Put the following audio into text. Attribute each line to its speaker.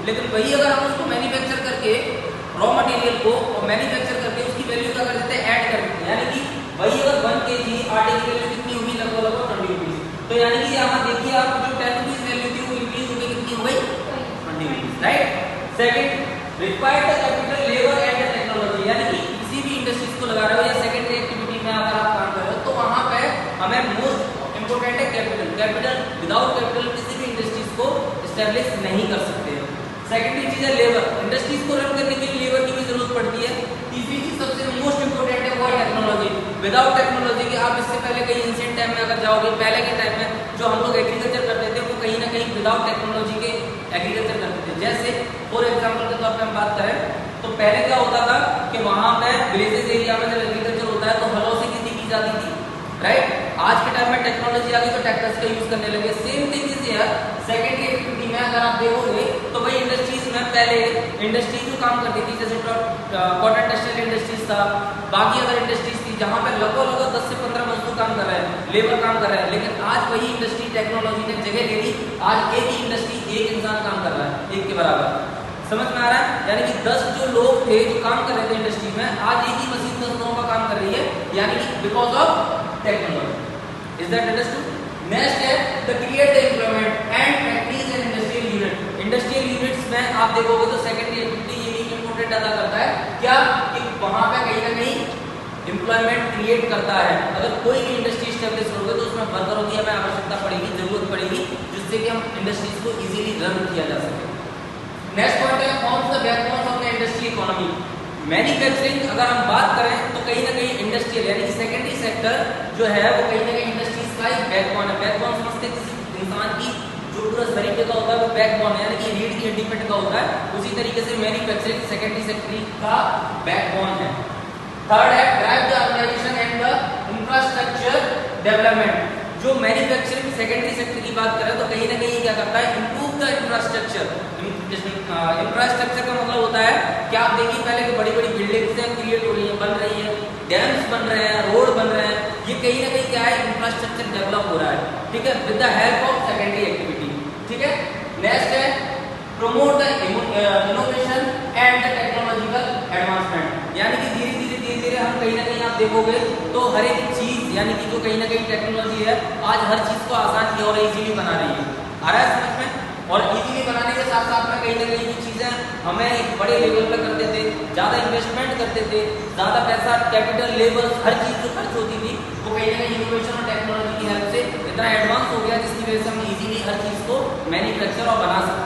Speaker 1: लेकिन वही अगर हम उसको मैन्युफैक्चर करके रॉ मटेरियल को और मैन्युफैक्चर करके उसकी वैल्यू क्या कर देते हैं, ऐड कर देते हैं। यानी कि वही अगर 1 kg आटे की वैल्यू कितनी हुई, लगभग 20 रुपीज। तो यानी कि यहाँ देखिए आप जो 10 रुपीज वैल्यू थी वो इंक्रीज होकर कितनी हो गई, 20 rupees, right. Second, required the capital labour and the technology. यानी कि किसी भी इंडस्ट्रीज को लगा रहे हो या सेकेंडरी एक्टिविटी में अगर आप काम कर रहे हो तो वहां पे हमें मोस्ट इंपोर्टेंट है कैपिटल। कैपिटल, विदाउट कैपिटल किसी भी इंडस्ट्रीज को एस्टेब्लिश नहीं कर सकते। सेकेंडरी चीज है लेबर। इंडस्ट्रीज को रन करने के लिए लेबर की भी जरूरत पड़ती है। तीसरी चीज सबसे मोस्ट इंपोर्टेंट है वो है टेक्नोलॉजी। विदाउट टेक्नोलॉजी के आप इससे पहले कहीं एंशिएंट टाइम में अगर जाओगे, पहले के टाइम में जो हम लोग एग्रीकल्चर करते थे वो कहीं ना कहीं विदाउट टेक्नोलॉजी के एग्रीकल्चर करते थे। जैसे फॉर एग्जाम्पल के तौर पर हम बात करें तो पहले क्या होता था कि वहां पे विलेजेस एरिया में जब एग्रीकल्चर होता है तो हलों से खेती की जाती थी, राइट। आज के टाइम में टेक्नोलॉजी आ गई तो ट्रैक्टर्स का यूज करने लगे। Same thing is here secondary activity में अगर आप देखोगे तो भाई इंडस्ट्रीज में पहले इंडस्ट्रीज जो काम करती थी जैसे कॉटन टेक्सटाइल इंडस्ट्रीज था, बाकी अदर इंडस्ट्रीज थी जहां पे लगभग 10 से 15 मजदूर काम कर रहे हैं, लेबर काम कर रहे हैं। लेकिन आज वही इंडस्ट्री टेक्नोलॉजी ने जगह ले ली। आज एक ही इंडस्ट्री एक इंसान काम कर रहा है, एक के बराबर। समझ में आ रहा है? यानी कि 10 जो लोग थे जो काम कर रहे थे इंडस्ट्री में, आज एक ही मशीन 10 लोगों का काम कर रही है, यानी कि because of technology. Is that understood? Next है the create the employment and factories and industrial unit. Industrial units में आप देखोगे तो सेकेंडरी एक्टिविटी ये भी इंपॉर्टेंट अदा करता है क्या, कि वहां पे कहीं ना कहीं एम्प्लॉयमेंट क्रिएट करता है। अगर कोई भी इंडस्ट्री स्टेब्लिश करोगे तो उसमें वर्करों की हमें आवश्यकता पड़ेगी, जरूरत पड़ेगी, जिससे कि हम इंडस्ट्रीज को इजीली रन किया जा सके। नेक्स्ट पॉइंट है forms the backbone of the industry economy. Manufacturing अगर हम बात करें तो कहीं ना कहीं इंडस्ट्रियल यानी कि सेकेंडरी सेक्टर जो है वो कहीं ना कहीं इंडस्ट्रीज का एक बैकबोन है। बैकबोन समझते किसी इंसान की जो पूरा शरीर का होता है वो बैकबोन यानी कि रीढ़ की हड्डी पे टिका होता है, उसी तरीके से मैन्युफैक्चरिंग सेकेंडरी सेक्टर का बैकबोन है। थर्ड है drive the organisation and the infrastructure development. जो मैन्युफैक्चरिंग सेकेंडरी सेक्टर की बात करें तो कहीं ना कहीं क्या करता है, इंप्रूव द इंफ्रास्ट्रक्चर। इंफ्रास्ट्रक्चर का मतलब होता है कि आप देखिए पहले की बड़ी बड़ी बिल्डिंग्स क्रिएट हो रही है, बन रही है, डैम्स बन रहे हैं, रोड बन रहे हैं, ये कहीं ना कहीं क्या है, इंफ्रास्ट्रक्चर डेवलप हो रहा है, ठीक है, with the help of secondary activity, ठीक है। नेक्स्ट है promote the innovation and the technological advancement. यानी कि धीरे धीरे हम कहीं ना कहीं आप देखोगे तो हर एक चीज यानी कि जो कहीं ना कहीं टेक्नोलॉजी है आज हर चीज को आसान और इजीली बना रही है। आ रहा है समझ में? और इजीली बनाने के साथ साथ में कहीं ना कहीं जो चीजें हमें एक बड़े लेवल पे करते थे, ज्यादा इन्वेस्टमेंट करते थे, ज्यादा पैसा, कैपिटल, लेबर, हर चीज जो खर्च होती थी वो कहीं ना कहीं इनोवेशन और टेक्नोलॉजी की हेल्प से इतना एडवांस हो गया जिसकी वजह से हम इजीली हर चीज को मैन्युफैक्चर और बना सकते हैं।